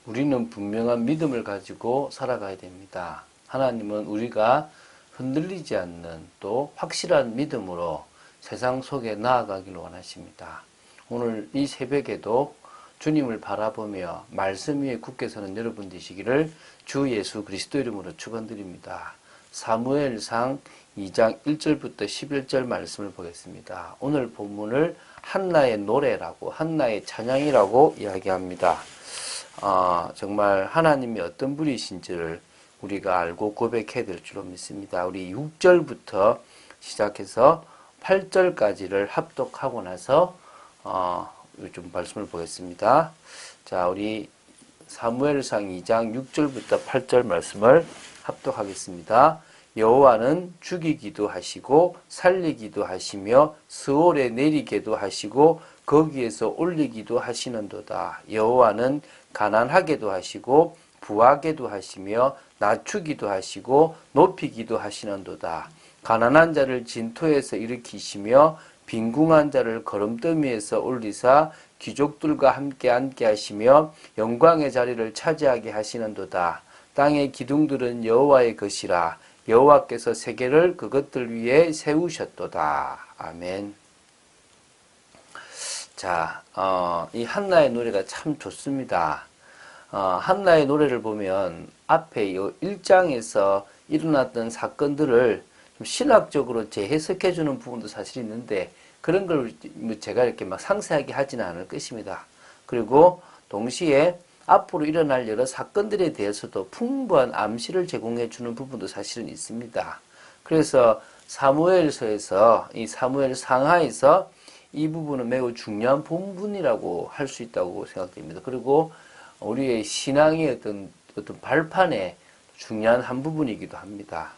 우리는 분명한 믿음을 가지고 살아가야 됩니다. 하나님은 우리가 흔들리지 않는 또 확실한 믿음으로 세상 속에 나아가기를 원하십니다. 오늘 이 새벽에도 주님을 바라보며 말씀 위에 굳게 서는 여러분 되시기를 주 예수 그리스도 이름으로 축원드립니다. 사무엘상 2장 1절부터 11절 말씀을 보겠습니다. 오늘 본문을 한나의 노래라고, 한나의 찬양이라고 이야기합니다. 정말 하나님이 어떤 분이신지를 우리가 알고 고백해야 될 줄로 믿습니다. 우리 6절부터 시작해서 8절까지를 합독하고 나서 좀 말씀을 보겠습니다. 자, 우리 사무엘상 2장 6절부터 8절 말씀을 합독하겠습니다. 여호와는 죽이기도 하시고 살리기도 하시며 스올에 내리게도 하시고 거기에서 올리기도 하시는도다. 여호와는 가난하게도 하시고 부하게도 하시며 낮추기도 하시고 높이기도 하시는도다. 가난한 자를 진토에서 일으키시며 빈궁한 자를 거름더미에서 올리사 귀족들과 함께 앉게 하시며 영광의 자리를 차지하게 하시는도다. 땅의 기둥들은 여호와의 것이라. 여호와께서 세계를 그것들 위에 세우셨도다. 아멘. 자, 이 한나의 노래가 참 좋습니다. 한나의 노래를 보면 앞에 이 1장에서 일어났던 사건들을 좀 신학적으로 재해석해 주는 부분도 사실 있는데 그런 걸 제가 이렇게 막 상세하게 하지는 않을 것입니다. 그리고 동시에 앞으로 일어날 여러 사건들에 대해서도 풍부한 암시를 제공해 주는 부분도 사실은 있습니다. 그래서 사무엘서에서 이 사무엘 상하에서 이 부분은 매우 중요한 본분이라고 할 수 있다고 생각됩니다. 그리고 우리의 신앙의 어떤 발판에 중요한 한 부분이기도 합니다.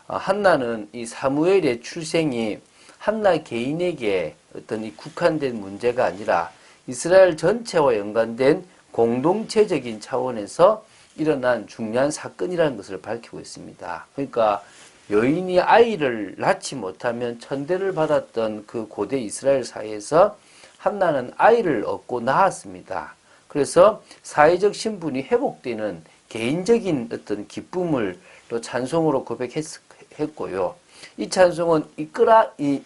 한나는 이 사무엘의 출생이 한나 개인에게 어떤 이 국한된 문제가 아니라 이스라엘 전체와 연관된 공동체적인 차원에서 일어난 중요한 사건이라는 것을 밝히고 있습니다. 그러니까 여인이 아이를 낳지 못하면 천대를 받았던 그 고대 이스라엘 사회에서 한나는 아이를 얻고 낳았습니다. 그래서 사회적 신분이 회복되는 개인적인 어떤 기쁨을 또 찬송으로 고백했고요. 이 찬송은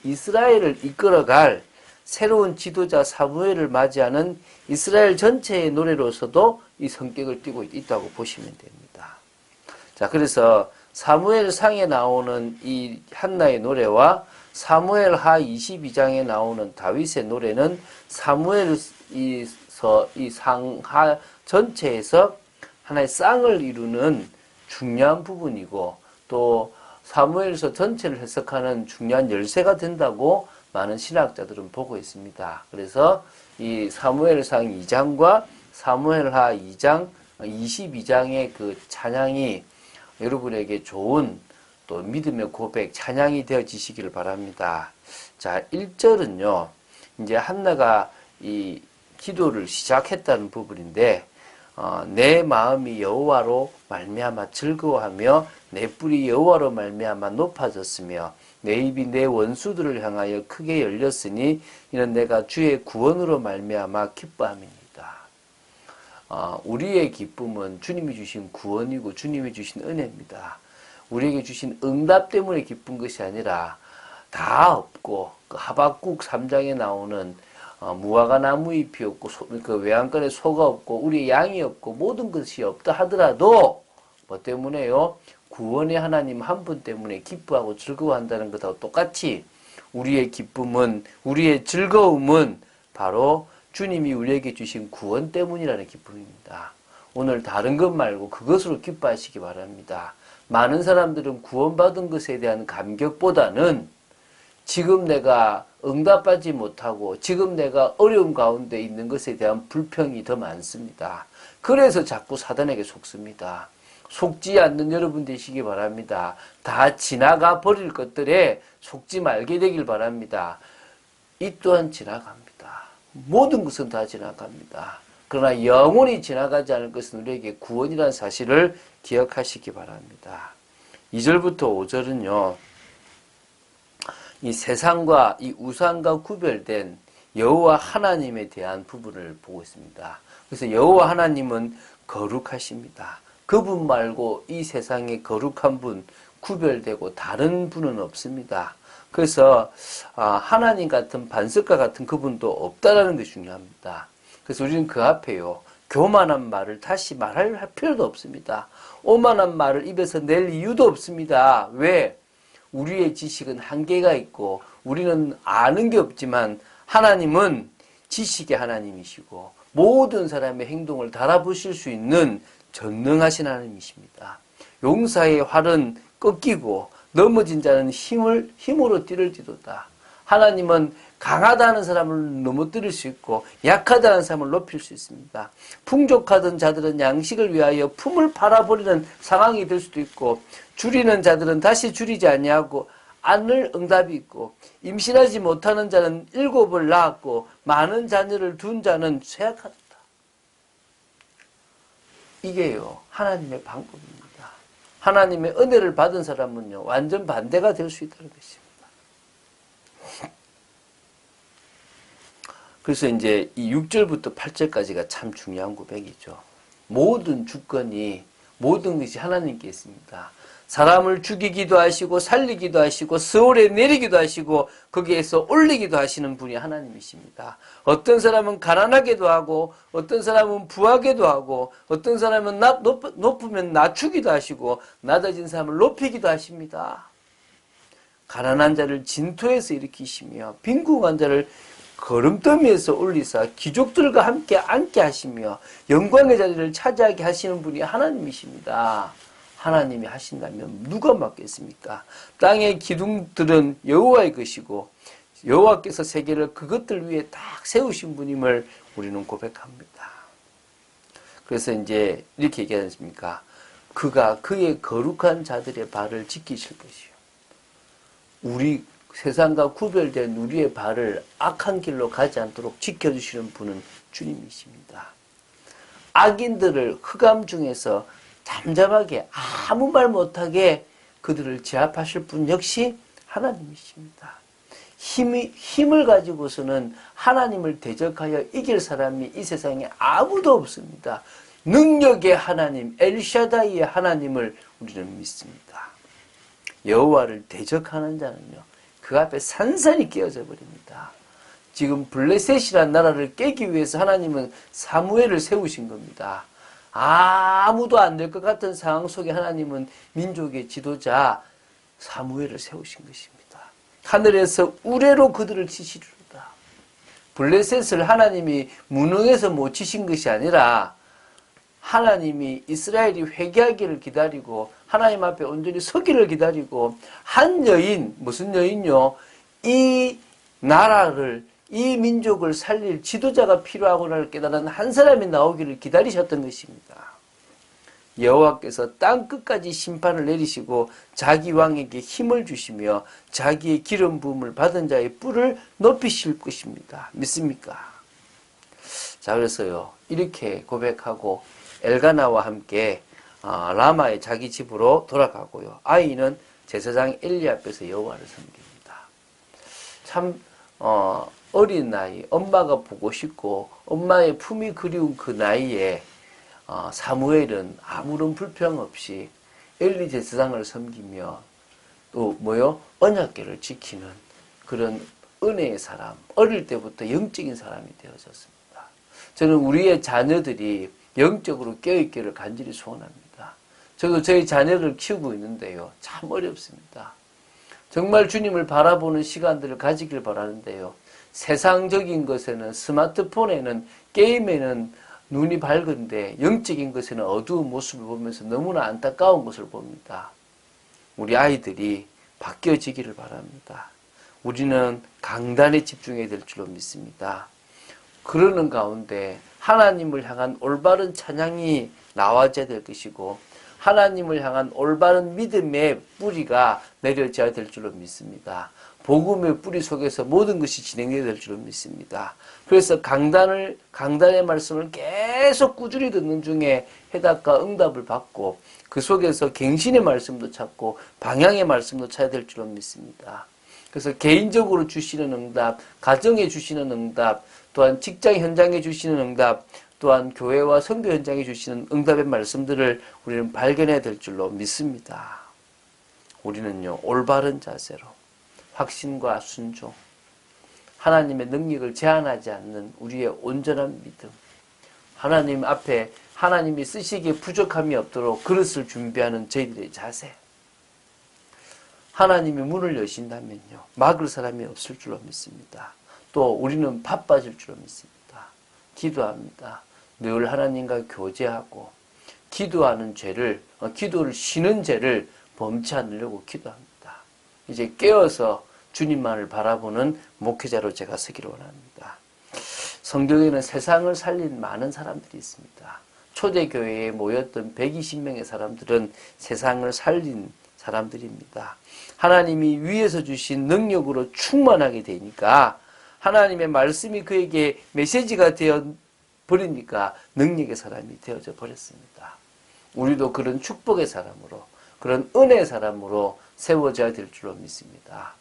이스라엘을 이끌어갈 새로운 지도자 사무엘을 맞이하는 이스라엘 전체의 노래로서도 이 성격을 띠고 있다고 보시면 됩니다. 자, 그래서 사무엘상에 나오는 이 한나의 노래와 사무엘하 22장에 나오는 다윗의 노래는 이 상하 전체에서 하나의 쌍을 이루는 중요한 부분이고 또 사무엘서 전체를 해석하는 중요한 열쇠가 된다고 많은 신학자들은 보고 있습니다. 그래서 이 사무엘상 2장과 사무엘하 2장, 22장의 그 찬양이 여러분에게 좋은 또 믿음의 고백, 찬양이 되어지시기를 바랍니다. 자, 1절은요, 이제 한나가 이 기도를 시작했다는 부분인데, 내 마음이 여호와로 말미암아 즐거워하며 내 뿔이 여호와로 말미암아 높아졌으며 내 입이 내 원수들을 향하여 크게 열렸으니 이는 내가 주의 구원으로 말미암아 기뻐함이니이다. 우리의 기쁨은 주님이 주신 구원이고 주님이 주신 은혜입니다. 우리에게 주신 응답 때문에 기쁜 것이 아니라 다 없고 그 하박국 3장에 나오는 무화과 나무 잎이 없고 그 외양간에 소가 없고 우리의 양이 없고 모든 것이 없다 하더라도 뭐 때문에요? 구원의 하나님 한 분 때문에 기뻐하고 즐거워한다는 것하고 똑같이 우리의 기쁨은 우리의 즐거움은 바로 주님이 우리에게 주신 구원 때문이라는 기쁨입니다. 오늘 다른 것 말고 그것으로 기뻐하시기 바랍니다. 많은 사람들은 구원받은 것에 대한 감격보다는 지금 내가 응답받지 못하고 지금 내가 어려움 가운데 있는 것에 대한 불평이 더 많습니다. 그래서 자꾸 사단에게 속습니다. 속지 않는 여러분 되시기 바랍니다. 다 지나가 버릴 것들에 속지 말게 되길 바랍니다. 이 또한 지나갑니다. 모든 것은 다 지나갑니다. 그러나 영원히 지나가지 않을 것은 우리에게 구원이라는 사실을 기억하시기 바랍니다. 2절부터 5절은요. 이 세상과 이 우상과 구별된 여호와 하나님에 대한 부분을 보고 있습니다. 그래서 여호와 하나님은 거룩하십니다. 그분 말고 이 세상에 거룩한 분, 구별되고 다른 분은 없습니다. 그래서 하나님 같은 반석과 같은 그분도 없다라는 것이 중요합니다. 그래서 우리는 그 앞에요, 교만한 말을 다시 말할 필요도 없습니다. 오만한 말을 입에서 낼 이유도 없습니다. 왜? 우리의 지식은 한계가 있고 우리는 아는 게 없지만 하나님은 지식의 하나님이시고 모든 사람의 행동을 달아보실 수 있는 전능하신 하나님이십니다. 용사의 활은 꺾이고 넘어진 자는 힘으로 뛰를지도다. 하나님은 강하다는 사람을 넘어뜨릴 수 있고 약하다는 사람을 높일 수 있습니다. 풍족하던 자들은 양식을 위하여 품을 팔아버리는 상황이 될 수도 있고, 줄이는 자들은 다시 줄이지 아니하고 않을 응답이 있고, 임신하지 못하는 자는 7을 낳았고 많은 자녀를 둔 자는 쇠약하다. 이게요, 하나님의 방법입니다. 하나님의 은혜를 받은 사람은요, 완전 반대가 될 수 있다는 것입니다. 그래서 이제 이 6절부터 8절까지가 참 중요한 고백이죠. 모든 주권이, 모든 것이 하나님께 있습니다. 사람을 죽이기도 하시고 살리기도 하시고 스올에 내리기도 하시고 거기에서 올리기도 하시는 분이 하나님이십니다. 어떤 사람은 가난하게도 하고 어떤 사람은 부하게도 하고 어떤 사람은 높으면 낮추기도 하시고 낮아진 사람을 높이기도 하십니다. 가난한 자를 진토에서 일으키시며 빈궁한 자를 거름더미에서 올리사 귀족들과 함께 앉게 하시며 영광의 자리를 차지하게 하시는 분이 하나님이십니다. 하나님이 하신다면 누가 막겠습니까? 땅의 기둥들은 여호와의 것이고 여호와께서 세계를 그것들 위에 딱 세우신 분임을 우리는 고백합니다. 그래서 이제 이렇게 얘기하지 않습니까? 그가 그의 거룩한 자들의 발을 지키실 것이요. 우리 세상과 구별된 우리의 발을 악한 길로 가지 않도록 지켜주시는 분은 주님이십니다. 악인들을 흑암 중에서 잠잠하게 아무 말 못하게 그들을 제압하실 분 역시 하나님이십니다. 힘을 가지고서는 하나님을 대적하여 이길 사람이 이 세상에 아무도 없습니다. 능력의 하나님, 엘샤다이의 하나님을 우리는 믿습니다. 여호와를 대적하는 자는요, 그 앞에 산산이 깨어져 버립니다. 지금 블레셋이라는 나라를 깨기 위해서 하나님은 사무엘을 세우신 겁니다. 아무도 안 될 것 같은 상황 속에 하나님은 민족의 지도자 사무엘을 세우신 것입니다. 하늘에서 우레로 그들을 치시리로다. 블레셋을 하나님이 무능해서 못 치신 것이 아니라 하나님이 이스라엘이 회개하기를 기다리고 하나님 앞에 온전히 서기를 기다리고 한 여인, 무슨 여인요? 이 나라를, 이 민족을 살릴 지도자가 필요하구나를 깨달은 한 사람이 나오기를 기다리셨던 것입니다. 여호와께서 땅 끝까지 심판을 내리시고 자기 왕에게 힘을 주시며 자기의 기름 부음을 받은 자의 뿔을 높이실 것입니다. 믿습니까? 자, 그래서요, 이렇게 고백하고 엘가나와 함께 라마의 자기 집으로 돌아가고요. 아이는 제사장 엘리 앞에서 여호와를 섬깁니다. 참 어린 나이, 엄마가 보고 싶고 엄마의 품이 그리운 그 나이에 사무엘은 아무런 불평 없이 엘리 제사장을 섬기며 또 언약궤를 지키는 그런 은혜의 사람, 어릴 때부터 영적인 사람이 되어졌습니다. 저는 우리의 자녀들이 영적으로 깨어있기를 간절히 소원합니다. 저도 저희 자녀를 키우고 있는데요, 참 어렵습니다. 정말 주님을 바라보는 시간들을 가지길 바라는데요, 세상적인 것에는, 스마트폰에는, 게임에는 눈이 밝은데 영적인 것에는 어두운 모습을 보면서 너무나 안타까운 것을 봅니다. 우리 아이들이 바뀌어지기를 바랍니다. 우리는 강단에 집중해야 될 줄로 믿습니다. 그러는 가운데 하나님을 향한 올바른 찬양이 나와져야 될 것이고 하나님을 향한 올바른 믿음의 뿌리가 내려져야 될 줄로 믿습니다. 복음의 뿌리 속에서 모든 것이 진행해야 될 줄로 믿습니다. 그래서 강단의 말씀을 계속 꾸준히 듣는 중에 해답과 응답을 받고 그 속에서 갱신의 말씀도 찾고 방향의 말씀도 찾아야 될 줄로 믿습니다. 그래서 개인적으로 주시는 응답, 가정에 주시는 응답, 또한 직장 현장에 주시는 응답, 또한 교회와 선교 현장에 주시는 응답의 말씀들을 우리는 발견해야 될 줄로 믿습니다. 우리는요, 올바른 자세로 확신과 순종, 하나님의 능력을 제한하지 않는 우리의 온전한 믿음, 하나님 앞에 하나님이 쓰시기에 부족함이 없도록 그릇을 준비하는 저희들의 자세, 하나님이 문을 여신다면요, 막을 사람이 없을 줄로 믿습니다. 또 우리는 바빠질 줄로 믿습니다. 기도합니다. 늘 하나님과 교제하고 기도하는 죄를, 기도를 쉬는 죄를 범치 않으려고 기도합니다. 이제 깨어서 주님만을 바라보는 목회자로 제가 서기를 원합니다. 성경에는 세상을 살린 많은 사람들이 있습니다. 초대교회에 모였던 120명의 사람들은 세상을 살린 사람들입니다. 하나님이 위에서 주신 능력으로 충만하게 되니까 하나님의 말씀이 그에게 메시지가 되어 버리니까 능력의 사람이 되어져 버렸습니다. 우리도 그런 축복의 사람으로, 그런 은혜의 사람으로 세워져야 될 줄로 믿습니다.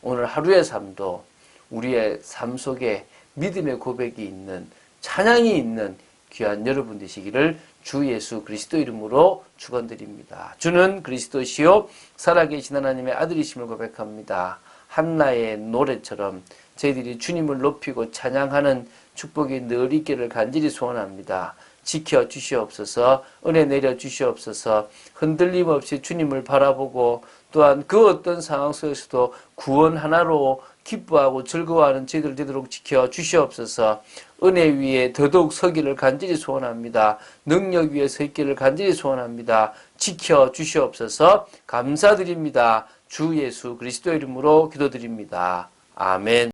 오늘 하루의 삶도 우리의 삶 속에 믿음의 고백이 있는, 찬양이 있는 귀한 여러분 되시기를 주 예수 그리스도 이름으로 축원드립니다. 주는 그리스도시요 살아계신 하나님의 아들이심을 고백합니다. 한나의 노래처럼 저희들이 주님을 높이고 찬양하는 축복이 늘 있기를 간절히 소원합니다. 지켜 주시옵소서, 은혜 내려 주시옵소서, 흔들림 없이 주님을 바라보고 또한 그 어떤 상황 속에서도 구원 하나로 기뻐하고 즐거워하는 저희들 되도록 지켜 주시옵소서. 은혜 위에 더더욱 서기를 간절히 소원합니다. 능력 위에 서 있기를 간절히 소원합니다. 지켜 주시옵소서. 감사드립니다. 주 예수 그리스도 이름으로 기도드립니다. 아멘.